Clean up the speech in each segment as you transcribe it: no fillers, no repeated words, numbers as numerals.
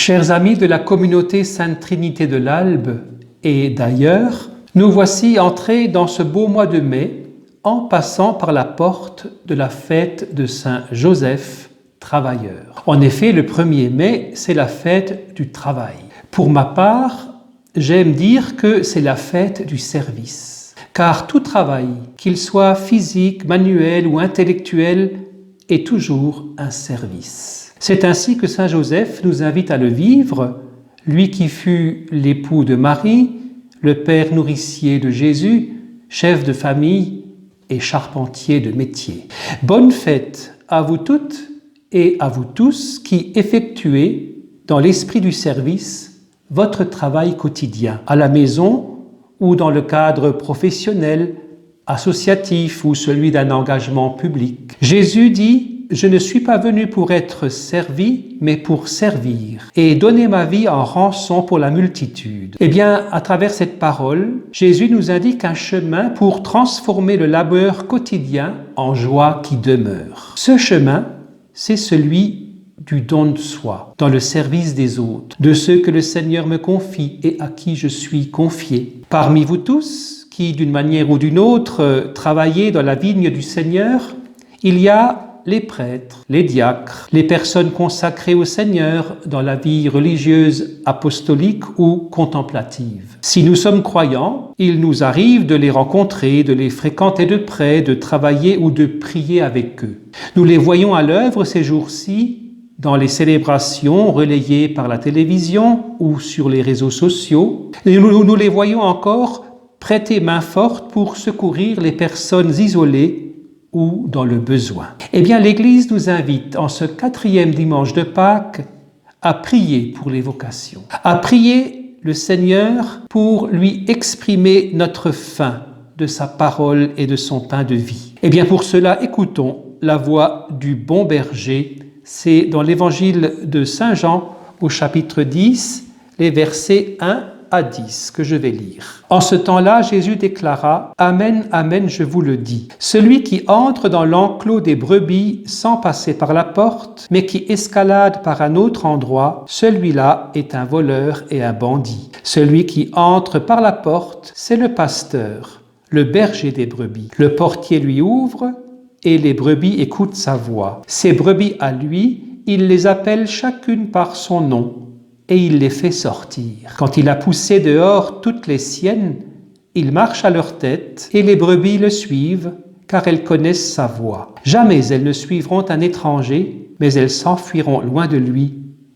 Chers amis de la communauté Sainte Trinité de l'Albe et d'ailleurs, nous voici entrés dans ce beau mois de mai en passant par la porte de la fête de Saint Joseph, travailleur. En effet, le 1er mai, c'est la fête du travail. Pour ma part, j'aime dire que c'est la fête du service. Car tout travail, qu'il soit physique, manuel ou intellectuel, est toujours un service. C'est ainsi que Saint Joseph nous invite à le vivre, lui qui fut l'époux de Marie, le père nourricier de Jésus, chef de famille et charpentier de métier. Bonne fête à vous toutes et à vous tous qui effectuez dans l'esprit du service votre travail quotidien, à la maison ou dans le cadre professionnel, associatif ou celui d'un engagement public. Jésus dit « Je ne suis pas venu pour être servi, mais pour servir et donner ma vie en rançon pour la multitude. » Eh bien, à travers cette parole, Jésus nous indique un chemin pour transformer le labeur quotidien en joie qui demeure. Ce chemin, c'est celui du don de soi, dans le service des autres, de ceux que le Seigneur me confie et à qui je suis confié. Parmi vous tous, qui d'une manière ou d'une autre travaillez dans la vigne du Seigneur, il y a les prêtres, les diacres, les personnes consacrées au Seigneur dans la vie religieuse, apostolique ou contemplative. Si nous sommes croyants, il nous arrive de les rencontrer, de les fréquenter de près, de travailler ou de prier avec eux. Nous les voyons à l'œuvre ces jours-ci dans les célébrations relayées par la télévision ou sur les réseaux sociaux. Et nous les voyons encore prêter main forte pour secourir les personnes isolées ou dans le besoin. Eh bien, l'Église nous invite en ce 4e dimanche de Pâques à prier pour les vocations, à prier le Seigneur pour lui exprimer notre faim de sa parole et de son pain de vie. Eh bien, pour cela, écoutons la voix du bon berger. C'est dans l'évangile de Saint Jean au chapitre 10, les versets 1 à 10 que je vais lire. En ce temps-là, Jésus déclara « Amen, amen, je vous le dis. Celui qui entre dans l'enclos des brebis sans passer par la porte, mais qui escalade par un autre endroit, celui-là est un voleur et un bandit. Celui qui entre par la porte, c'est le pasteur, le berger des brebis. Le portier lui ouvre et les brebis écoutent sa voix. Ces brebis à lui, il les appelle chacune par son nom et il les fait sortir. Quand il a poussé dehors toutes les siennes, il marche à leur tête et les brebis le suivent car elles connaissent sa voix. Jamais elles ne suivront un étranger, mais elles s'enfuiront loin de lui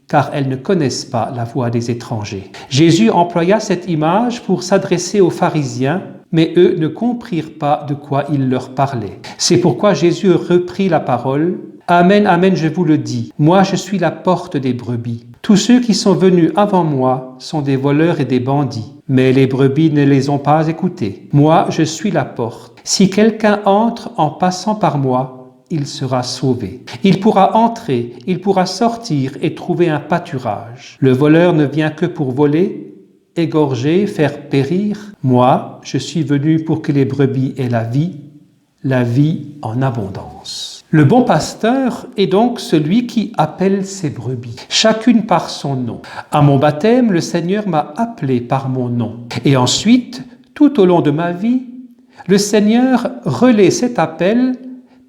car elles ne connaissent pas la voix des étrangers. Jésus employa cette image pour s'adresser aux pharisiens, mais eux ne comprirent pas de quoi il leur parlait. C'est pourquoi Jésus reprit la parole. « Amen, amen, je vous le dis, moi je suis la porte des brebis. Tous ceux qui sont venus avant moi sont des voleurs et des bandits, mais les brebis ne les ont pas écoutés. Moi je suis la porte. Si quelqu'un entre en passant par moi, il sera sauvé. Il pourra entrer, il pourra sortir et trouver un pâturage. Le voleur ne vient que pour voler, égorger, faire périr. Moi, je suis venu pour que les brebis aient la vie en abondance. » Le bon pasteur est donc celui qui appelle ses brebis, chacune par son nom. À mon baptême, le Seigneur m'a appelé par mon nom. Et ensuite, tout au long de ma vie, le Seigneur relaie cet appel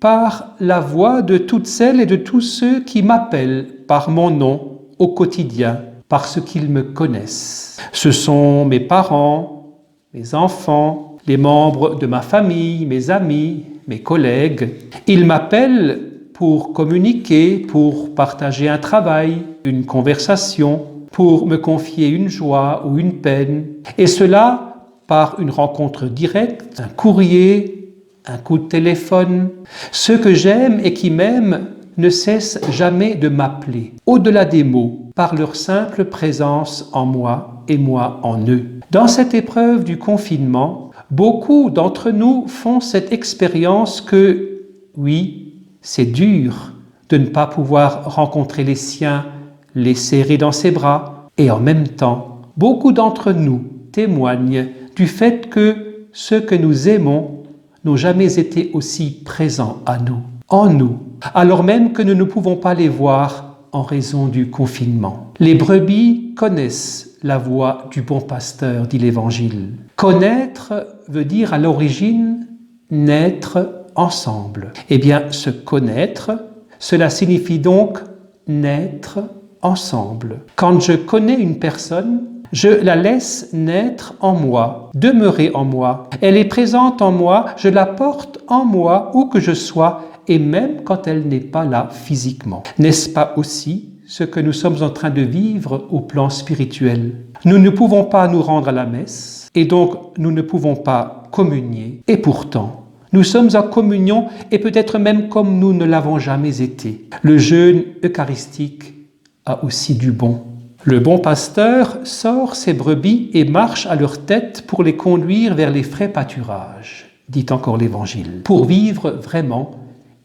par la voix de toutes celles et de tous ceux qui m'appellent par mon nom au quotidien, parce qu'ils me connaissent. Ce sont mes parents, mes enfants, les membres de ma famille, mes amis, mes collègues. Ils m'appellent pour communiquer, pour partager un travail, une conversation, pour me confier une joie ou une peine. Et cela par une rencontre directe, un courrier, un coup de téléphone. Ceux que j'aime et qui m'aiment ne cessent jamais de m'appeler, au-delà des mots, par leur simple présence en moi et moi en eux. Dans cette épreuve du confinement, beaucoup d'entre nous font cette expérience que, oui, c'est dur de ne pas pouvoir rencontrer les siens, les serrer dans ses bras, et en même temps, beaucoup d'entre nous témoignent du fait que ceux que nous aimons n'ont jamais été aussi présents à nous, en nous, alors même que nous ne pouvons pas les voir en raison du confinement. Les brebis connaissent la voix du bon pasteur, dit l'Évangile. Connaître veut dire à l'origine naître ensemble. Eh bien, se connaître, cela signifie donc naître ensemble. Quand je connais une personne, je la laisse naître en moi, demeurer en moi. Elle est présente en moi, je la porte en moi où que je sois, et même quand elle n'est pas là physiquement. N'est-ce pas aussi ce que nous sommes en train de vivre au plan spirituel? Nous ne pouvons pas nous rendre à la messe, et donc nous ne pouvons pas communier, et pourtant, nous sommes en communion, et peut-être même comme nous ne l'avons jamais été. Le jeûne eucharistique a aussi du bon. Le bon pasteur sort ses brebis et marche à leur tête pour les conduire vers les frais pâturages, dit encore l'Évangile. Pour vivre vraiment,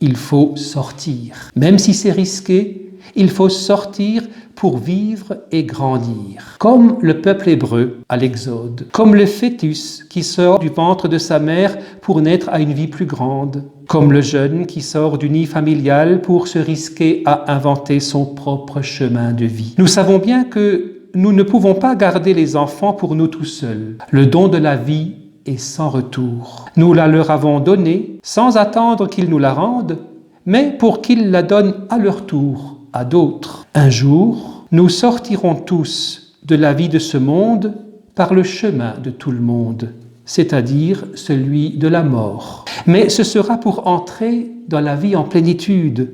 il faut sortir. Même si c'est risqué, il faut sortir pour vivre et grandir. Comme le peuple hébreu à l'Exode, comme le fœtus qui sort du ventre de sa mère pour naître à une vie plus grande, comme le jeune qui sort du nid familial pour se risquer à inventer son propre chemin de vie. Nous savons bien que nous ne pouvons pas garder les enfants pour nous tout seuls. Le don de la vie est sans retour. Nous la leur avons donnée sans attendre qu'ils nous la rendent, mais pour qu'ils la donnent à leur tour à d'autres. Un jour, nous sortirons tous de la vie de ce monde par le chemin de tout le monde, c'est-à-dire celui de la mort. Mais ce sera pour entrer dans la vie en plénitude,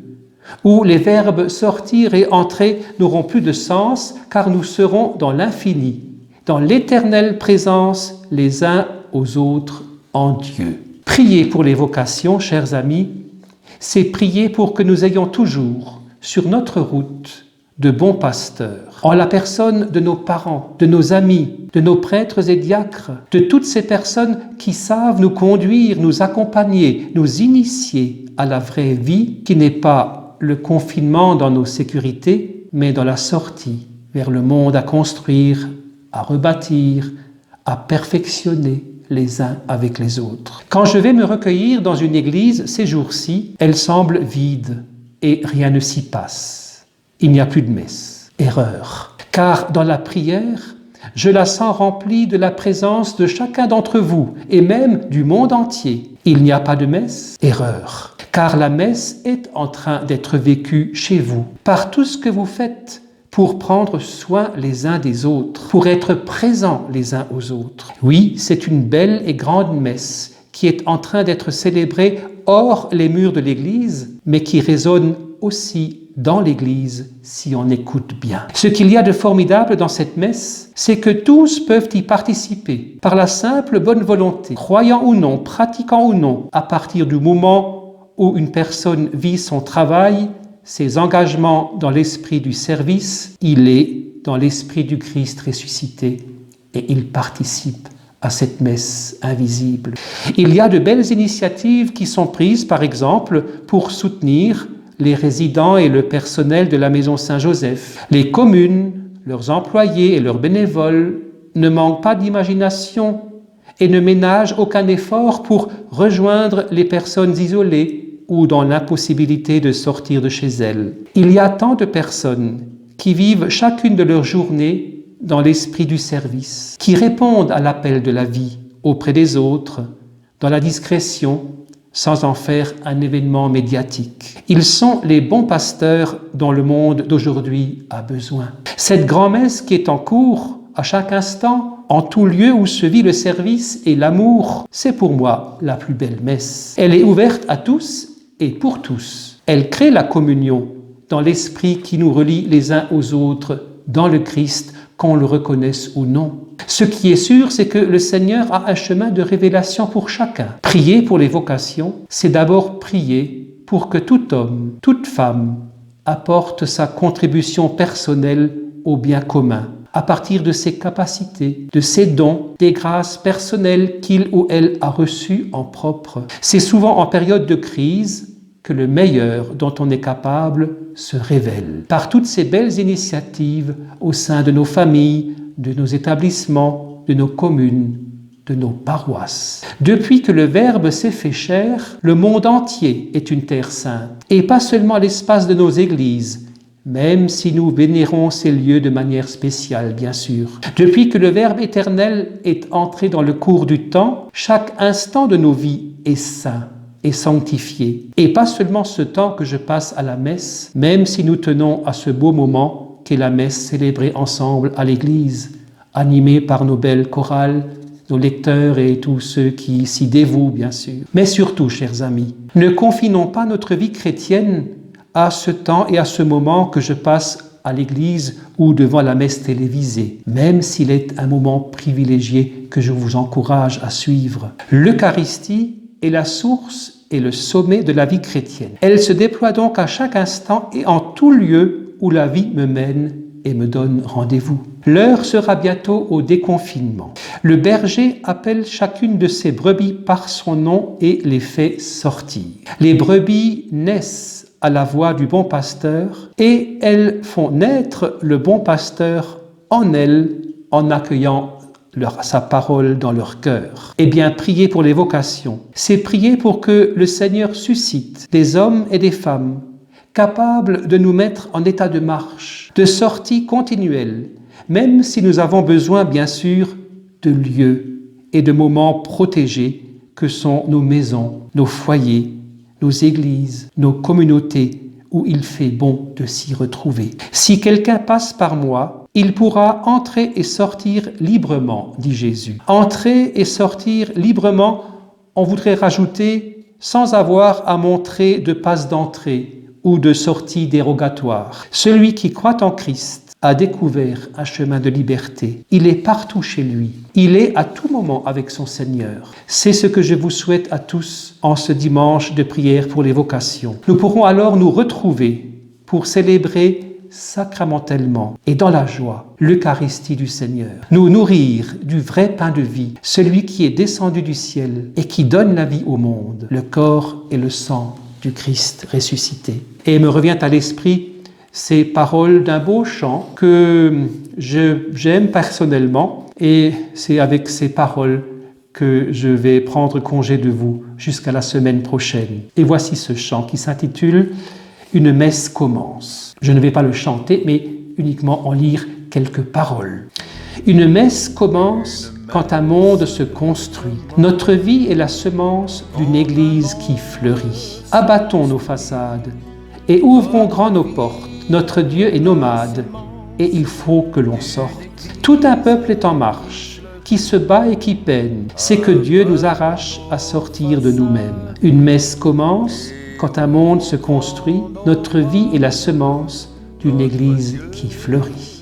où les verbes sortir et entrer n'auront plus de sens, car nous serons dans l'infini, dans l'éternelle présence les uns aux autres en Dieu. Prier pour les vocations, chers amis, c'est prier pour que nous ayons toujours sur notre route de bons pasteurs, en la personne de nos parents, de nos amis, de nos prêtres et diacres, de toutes ces personnes qui savent nous conduire, nous accompagner, nous initier à la vraie vie qui n'est pas le confinement dans nos sécurités, mais dans la sortie vers le monde à construire, à rebâtir, à perfectionner les uns avec les autres. Quand je vais me recueillir dans une église ces jours-ci, elle semble vide et rien ne s'y passe. Il n'y a plus de messe. Erreur. Car dans la prière, je la sens remplie de la présence de chacun d'entre vous et même du monde entier. Il n'y a pas de messe. Erreur. Car la messe est en train d'être vécue chez vous par tout ce que vous faites pour prendre soin les uns des autres, pour être présents les uns aux autres. Oui, c'est une belle et grande messe qui est en train d'être célébrée hors les murs de l'Église, mais qui résonne aussi dans l'Église si on écoute bien. Ce qu'il y a de formidable dans cette messe, c'est que tous peuvent y participer par la simple bonne volonté, croyant ou non, pratiquant ou non, à partir du moment où une personne vit son travail, ses engagements dans l'esprit du service, il est dans l'esprit du Christ ressuscité et il participe à cette messe invisible. Il y a de belles initiatives qui sont prises, par exemple, pour soutenir les résidents et le personnel de la Maison Saint-Joseph. Les communes, leurs employés et leurs bénévoles ne manquent pas d'imagination et ne ménagent aucun effort pour rejoindre les personnes isolées ou dans l'impossibilité de sortir de chez elles. Il y a tant de personnes qui vivent chacune de leurs journées dans l'esprit du service, qui répondent à l'appel de la vie auprès des autres, dans la discrétion, sans en faire un événement médiatique. Ils sont les bons pasteurs dont le monde d'aujourd'hui a besoin. Cette grand-messe qui est en cours, à chaque instant, en tout lieu où se vit le service et l'amour, c'est pour moi la plus belle messe. Elle est ouverte à tous et pour tous. Elle crée la communion dans l'esprit qui nous relie les uns aux autres dans le Christ, qu'on le reconnaisse ou non. Ce qui est sûr, c'est que le Seigneur a un chemin de révélation pour chacun. Prier pour les vocations, c'est d'abord prier pour que tout homme, toute femme apporte sa contribution personnelle au bien commun, à partir de ses capacités, de ses dons, des grâces personnelles qu'il ou elle a reçues en propre. C'est souvent en période de crise que le meilleur dont on est capable se révèle. Par toutes ces belles initiatives au sein de nos familles, de nos établissements, de nos communes, de nos paroisses. Depuis que le Verbe s'est fait chair, le monde entier est une terre sainte. Et pas seulement l'espace de nos églises, même si nous vénérons ces lieux de manière spéciale, bien sûr. Depuis que le Verbe éternel est entré dans le cours du temps, chaque instant de nos vies est saint et sanctifié. Et pas seulement ce temps que je passe à la messe, même si nous tenons à ce beau moment qu'est la messe célébrée ensemble à l'église, animée par nos belles chorales, nos lecteurs et tous ceux qui s'y dévouent, bien sûr. Mais surtout, chers amis, ne confinons pas notre vie chrétienne à ce temps et à ce moment que je passe à l'église ou devant la messe télévisée, même s'il est un moment privilégié que je vous encourage à suivre. L'Eucharistie est la source et le sommet de la vie chrétienne. Elle se déploie donc à chaque instant et en tout lieu où la vie me mène et me donne rendez-vous. L'heure sera bientôt au déconfinement. Le berger appelle chacune de ses brebis par son nom et les fait sortir. Les brebis naissent à la voix du bon pasteur et elles font naître le bon pasteur en elles en accueillant sa parole dans leur cœur. Eh bien, prier pour les vocations, c'est prier pour que le Seigneur suscite des hommes et des femmes capables de nous mettre en état de marche, de sortie continuelle, même si nous avons besoin, bien sûr, de lieux et de moments protégés que sont nos maisons, nos foyers, nos églises, nos communautés, où il fait bon de s'y retrouver. Si quelqu'un passe par moi, il pourra entrer et sortir librement, dit Jésus. Entrer et sortir librement, on voudrait rajouter, sans avoir à montrer de passe d'entrée ou de sortie dérogatoire. Celui qui croit en Christ a découvert un chemin de liberté. Il est partout chez lui. Il est à tout moment avec son Seigneur. C'est ce que je vous souhaite à tous en ce dimanche de prière pour les vocations. Nous pourrons alors nous retrouver pour célébrer sacramentellement et dans la joie l'Eucharistie du Seigneur. Nous nourrir du vrai pain de vie, celui qui est descendu du ciel et qui donne la vie au monde, le corps et le sang du Christ ressuscité. Et me revient à l'esprit ces paroles d'un beau chant que j'aime personnellement, et c'est avec ces paroles que je vais prendre congé de vous jusqu'à la semaine prochaine. Et voici ce chant qui s'intitule « Une messe commence ». Je ne vais pas le chanter, mais uniquement en lire quelques paroles. Une messe commence quand un monde se construit. Notre vie est la semence d'une église qui fleurit. Abattons nos façades et ouvrons grand nos portes. Notre Dieu est nomade et il faut que l'on sorte. Tout un peuple est en marche, qui se bat et qui peine. C'est que Dieu nous arrache à sortir de nous-mêmes. Une messe commence quand un monde se construit. Notre vie est la semence d'une église qui fleurit.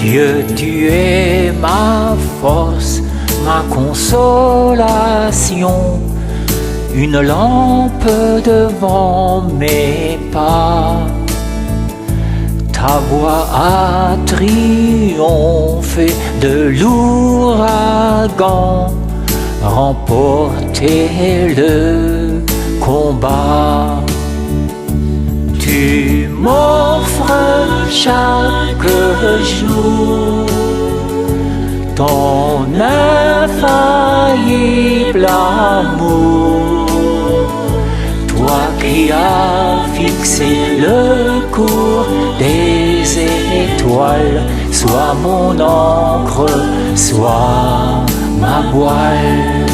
Dieu, tu es ma force, ma consolation, une lampe devant mes pas. Ta voix a triomphé de l'ouragan, remporté le combat. Tu m'offres chaque jour ton infaillible amour. Toi qui as fixé le cours des étoiles, sois mon encre, sois ma voile.